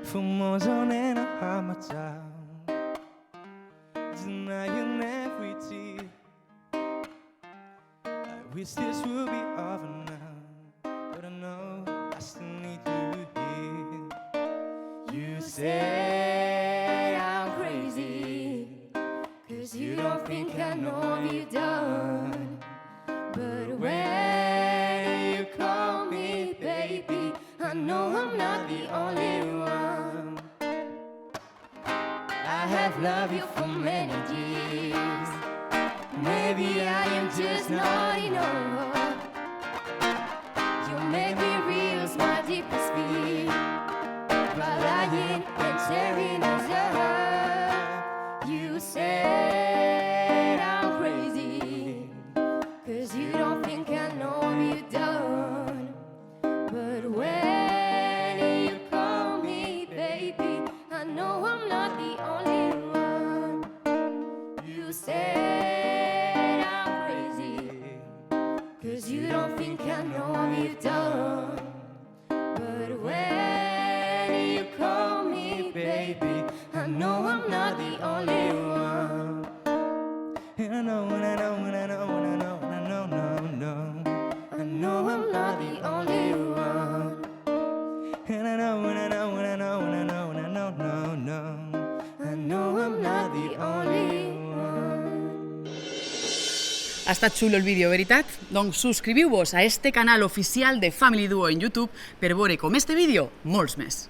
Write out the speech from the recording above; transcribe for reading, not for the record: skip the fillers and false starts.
famosa nena hamacao, denying every tear. I wish this would be over now, but I know I still need you here. You say I'm crazy, 'cause you don't think I know what you've done. But when you call me baby, I know I'm not the only one. I have loved you for many years. Maybe I am just not enough. You make me realize my deepest fear, by lying and tearing us up. You said I'm crazy, 'cause you don't think I know what you've done. But when you call me baby, I know I'm not the only one. You said I'm crazy, 'cause you don't think I know what you've done. But when you call me baby, I know I'm not the only one. And I know, and I know, and I know, and I know, and I know, I know I'm not the only one. And I know, and I know, and I know, and I know, and I know, I know I'm not the only one. Ha estat xulo el vídeo, veritat? Doncs subscriviu-vos a este canal oficial de Family Duo en YouTube per veure com este vídeo molts més.